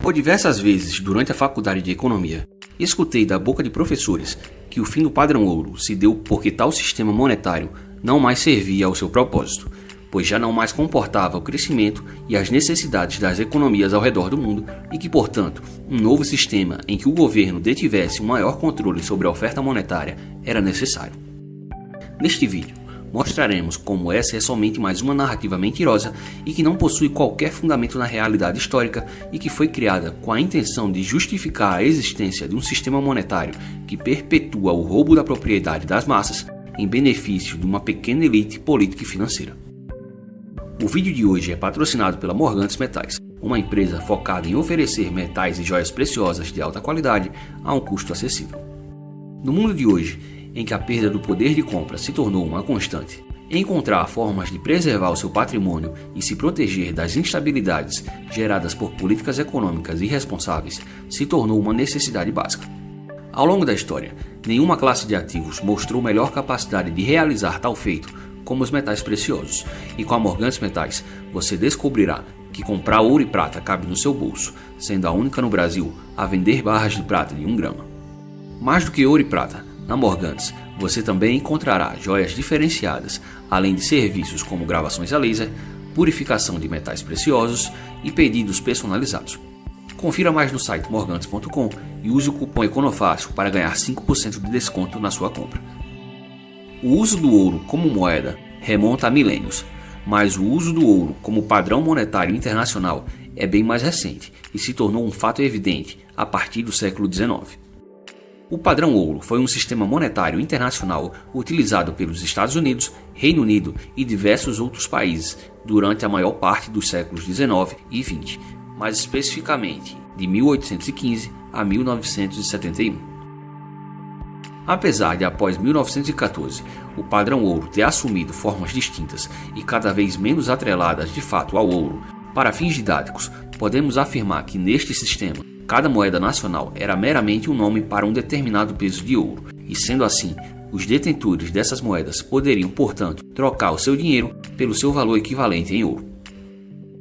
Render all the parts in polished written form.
Por diversas vezes, durante a faculdade de economia, escutei da boca de professores que o fim do padrão ouro se deu porque tal sistema monetário não mais servia ao seu propósito, pois já não mais comportava o crescimento e as necessidades das economias ao redor do mundo e que, portanto, um novo sistema em que o governo detivesse um maior controle sobre a oferta monetária era necessário. Neste vídeo, mostraremos como essa é somente mais uma narrativa mentirosa e que não possui qualquer fundamento na realidade histórica e que foi criada com a intenção de justificar a existência de um sistema monetário que perpetua o roubo da propriedade das massas em benefício de uma pequena elite política e financeira. O vídeo de hoje é patrocinado pela Morgantes Metais, uma empresa focada em oferecer metais e joias preciosas de alta qualidade a um custo acessível. No mundo de hoje, em que a perda do poder de compra se tornou uma constante, encontrar formas de preservar o seu patrimônio e se proteger das instabilidades geradas por políticas econômicas irresponsáveis se tornou uma necessidade básica. Ao longo da história, nenhuma classe de ativos mostrou melhor capacidade de realizar tal feito como os metais preciosos, e com a Morgantes Metais você descobrirá que comprar ouro e prata cabe no seu bolso, sendo a única no Brasil a vender barras de prata de 1 grama. Mais do que ouro e prata, na Morgantes você também encontrará joias diferenciadas, além de serviços como gravações a laser, purificação de metais preciosos e pedidos personalizados. Confira mais no site morgantes.com e use o cupom ECONOFÁCIL para ganhar 5% de desconto na sua compra. O uso do ouro como moeda remonta a milênios, mas o uso do ouro como padrão monetário internacional é bem mais recente e se tornou um fato evidente a partir do século XIX. O padrão ouro foi um sistema monetário internacional utilizado pelos Estados Unidos, Reino Unido e diversos outros países durante a maior parte dos séculos XIX e XX, mais especificamente de 1815 a 1971. Apesar de após 1914 o padrão ouro ter assumido formas distintas e cada vez menos atreladas de fato ao ouro, para fins didáticos, podemos afirmar que neste sistema, cada moeda nacional era meramente um nome para um determinado peso de ouro, e sendo assim, os detentores dessas moedas poderiam, portanto, trocar o seu dinheiro pelo seu valor equivalente em ouro.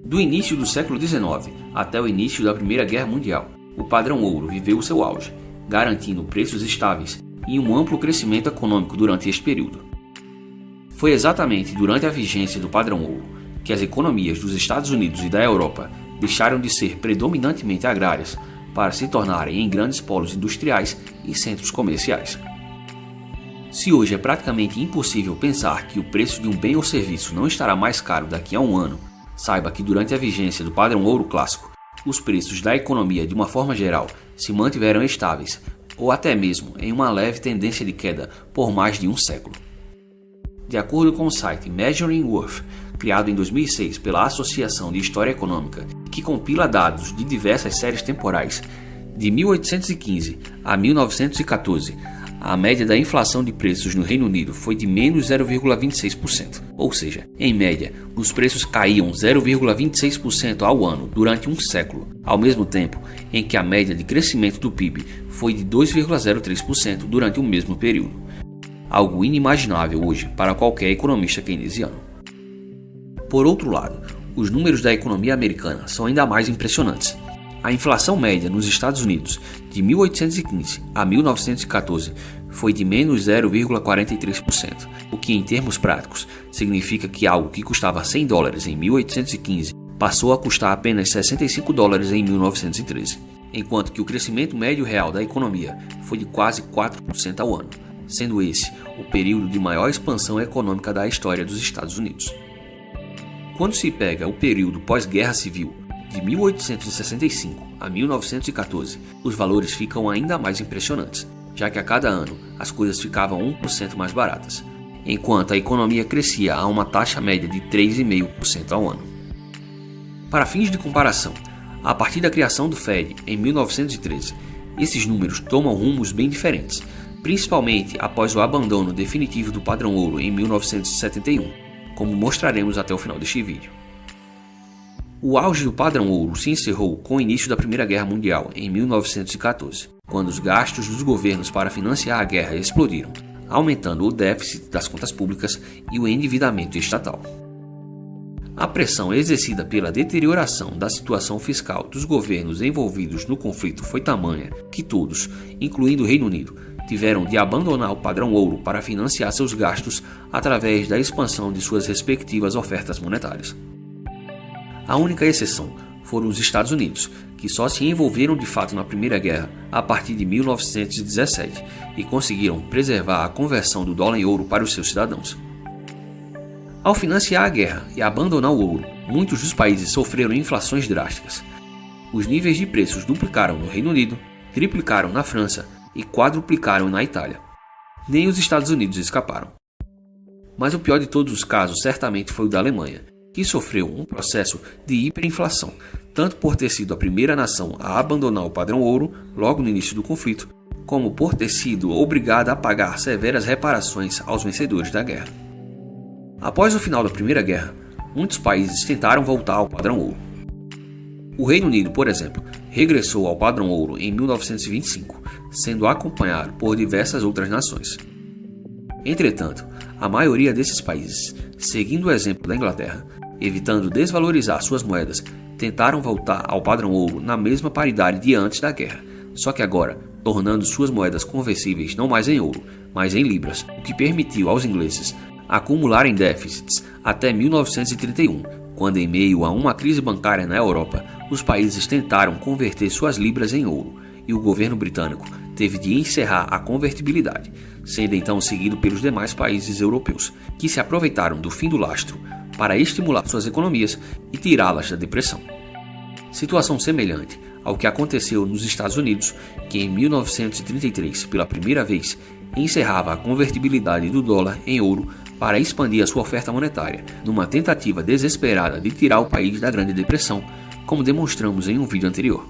Do início do século XIX até o início da Primeira Guerra Mundial, o padrão ouro viveu o seu auge, garantindo preços estáveis e um amplo crescimento econômico durante este período. Foi exatamente durante a vigência do padrão ouro que as economias dos Estados Unidos e da Europa deixaram de ser predominantemente agrárias para se tornarem em grandes polos industriais e centros comerciais. Se hoje é praticamente impossível pensar que o preço de um bem ou serviço não estará mais caro daqui a um ano, saiba que durante a vigência do padrão ouro clássico, os preços da economia de uma forma geral se mantiveram estáveis ou até mesmo em uma leve tendência de queda por mais de um século. De acordo com o site Measuring Worth, criado em 2006 pela Associação de História Econômica, que compila dados de diversas séries temporais, de 1815 a 1914, a média da inflação de preços no Reino Unido foi de menos 0,26%, ou seja, em média, os preços caíam 0,26% ao ano durante um século, ao mesmo tempo em que a média de crescimento do PIB foi de 2,03% durante o mesmo período. Algo inimaginável hoje para qualquer economista keynesiano. Por outro lado, os números da economia americana são ainda mais impressionantes. A inflação média nos Estados Unidos de 1815 a 1914 foi de menos 0,43%, o que em termos práticos significa que algo que custava $100 em 1815 passou a custar apenas $65 em 1913, enquanto que o crescimento médio real da economia foi de quase 4% ao ano, sendo esse o período de maior expansão econômica da história dos Estados Unidos. Quando se pega o período pós-guerra civil, de 1865 a 1914, os valores ficam ainda mais impressionantes, já que a cada ano as coisas ficavam 1% mais baratas, enquanto a economia crescia a uma taxa média de 3,5% ao ano. Para fins de comparação, a partir da criação do Fed em 1913, esses números tomam rumos bem diferentes, principalmente após o abandono definitivo do padrão ouro em 1971, como mostraremos até o final deste vídeo. O auge do padrão ouro se encerrou com o início da Primeira Guerra Mundial em 1914, quando os gastos dos governos para financiar a guerra explodiram, aumentando o déficit das contas públicas e o endividamento estatal. A pressão exercida pela deterioração da situação fiscal dos governos envolvidos no conflito foi tamanha que todos, incluindo o Reino Unido, tiveram de abandonar o padrão ouro para financiar seus gastos através da expansão de suas respectivas ofertas monetárias. A única exceção foram os Estados Unidos, que só se envolveram de fato na Primeira Guerra a partir de 1917 e conseguiram preservar a conversão do dólar em ouro para os seus cidadãos. Ao financiar a guerra e abandonar o ouro, muitos dos países sofreram inflações drásticas. Os níveis de preços duplicaram no Reino Unido, triplicaram na França e quadruplicaram na Itália. Nem os Estados Unidos escaparam. Mas o pior de todos os casos certamente foi o da Alemanha, que sofreu um processo de hiperinflação, tanto por ter sido a primeira nação a abandonar o padrão ouro logo no início do conflito, como por ter sido obrigada a pagar severas reparações aos vencedores da guerra. Após o final da Primeira Guerra, muitos países tentaram voltar ao padrão ouro. O Reino Unido, por exemplo, regressou ao padrão ouro em 1925, sendo acompanhado por diversas outras nações. Entretanto, a maioria desses países, seguindo o exemplo da Inglaterra, evitando desvalorizar suas moedas, tentaram voltar ao padrão ouro na mesma paridade de antes da guerra, só que agora tornando suas moedas conversíveis não mais em ouro, mas em libras, o que permitiu aos ingleses acumularem déficits até 1931, quando, em meio a uma crise bancária na Europa, os países tentaram converter suas libras em ouro, e o governo britânico teve de encerrar a convertibilidade, sendo então seguido pelos demais países europeus, que se aproveitaram do fim do lastro para estimular suas economias e tirá-las da depressão. Situação semelhante ao que aconteceu nos Estados Unidos, que em 1933, pela primeira vez, encerrava a convertibilidade do dólar em ouro para expandir a sua oferta monetária, numa tentativa desesperada de tirar o país da Grande Depressão, como demonstramos em um vídeo anterior.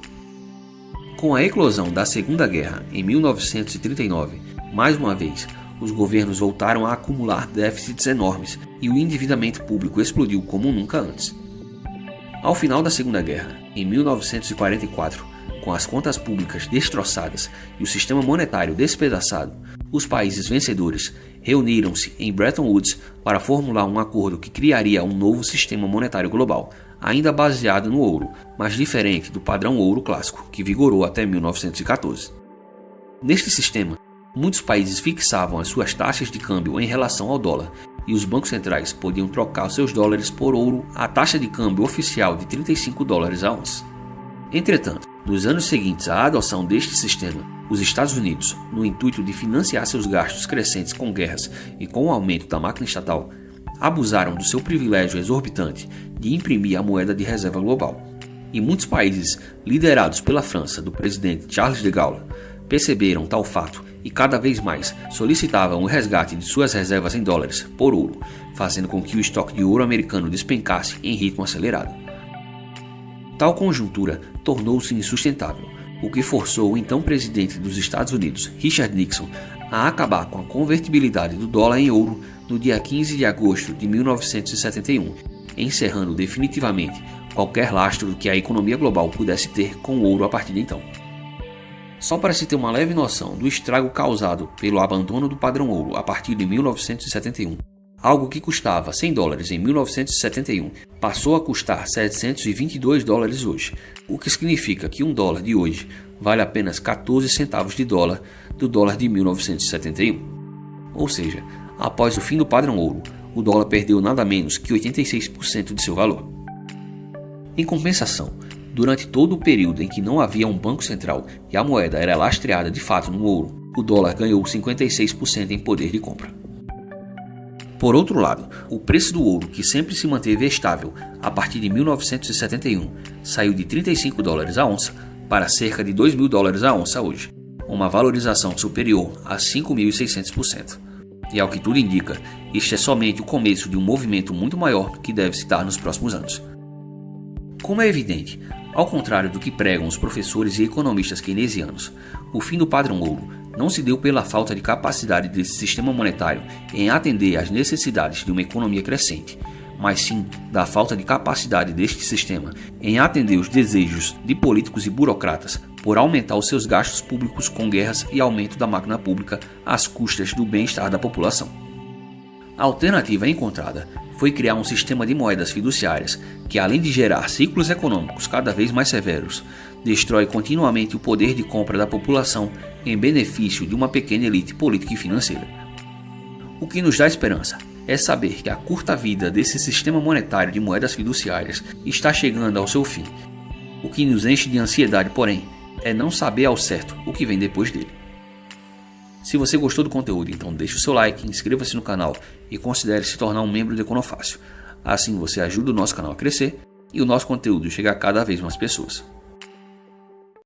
Com a eclosão da Segunda Guerra em 1939, mais uma vez, os governos voltaram a acumular déficits enormes e o endividamento público explodiu como nunca antes. Ao final da Segunda Guerra, em 1944, com as contas públicas destroçadas e o sistema monetário despedaçado, os países vencedores reuniram-se em Bretton Woods para formular um acordo que criaria um novo sistema monetário global, ainda baseado no ouro, mas diferente do padrão ouro clássico, que vigorou até 1914. Neste sistema, muitos países fixavam as suas taxas de câmbio em relação ao dólar, e os bancos centrais podiam trocar seus dólares por ouro à taxa de câmbio oficial de $35 a onça. Entretanto, nos anos seguintes à adoção deste sistema, os Estados Unidos, no intuito de financiar seus gastos crescentes com guerras e com o aumento da máquina estatal, abusaram do seu privilégio exorbitante de imprimir a moeda de reserva global. E muitos países, liderados pela França do presidente Charles de Gaulle, perceberam tal fato e cada vez mais solicitavam o resgate de suas reservas em dólares por ouro, fazendo com que o estoque de ouro americano despencasse em ritmo acelerado. Tal conjuntura tornou-se insustentável, o que forçou o então presidente dos Estados Unidos, Richard Nixon, a acabar com a convertibilidade do dólar em ouro no dia 15 de agosto de 1971, encerrando definitivamente qualquer lastro que a economia global pudesse ter com o ouro a partir de então. Só para se ter uma leve noção do estrago causado pelo abandono do padrão ouro a partir de 1971, algo que custava $100 em 1971 passou a custar $722 hoje, o que significa que $1 de hoje vale apenas 14 centavos de dólar do dólar de 1971. Ou seja, após o fim do padrão ouro, o dólar perdeu nada menos que 86% de seu valor. Em compensação, durante todo o período em que não havia um banco central e a moeda era lastreada de fato no ouro, o dólar ganhou 56% em poder de compra. Por outro lado, o preço do ouro, que sempre se manteve estável a partir de 1971, saiu de $35 a onça para cerca de $2.000 a onça hoje, uma valorização superior a 5.600%. E ao que tudo indica, este é somente o começo de um movimento muito maior que deve se dar nos próximos anos. Como é evidente, ao contrário do que pregam os professores e economistas keynesianos, o fim do padrão ouro não se deu pela falta de capacidade desse sistema monetário em atender às necessidades de uma economia crescente, mas sim da falta de capacidade deste sistema em atender os desejos de políticos e burocratas por aumentar os seus gastos públicos com guerras e aumento da máquina pública às custas do bem-estar da população. A alternativa encontrada foi criar um sistema de moedas fiduciárias que, além de gerar ciclos econômicos cada vez mais severos, destrói continuamente o poder de compra da população em benefício de uma pequena elite política e financeira. O que nos dá esperança é saber que a curta vida desse sistema monetário de moedas fiduciárias está chegando ao seu fim. O que nos enche de ansiedade, porém, é não saber ao certo o que vem depois dele. Se você gostou do conteúdo, então deixe o seu like, inscreva-se no canal e considere se tornar um membro do Econofácil. Assim você ajuda o nosso canal a crescer e o nosso conteúdo chegar a cada vez mais pessoas.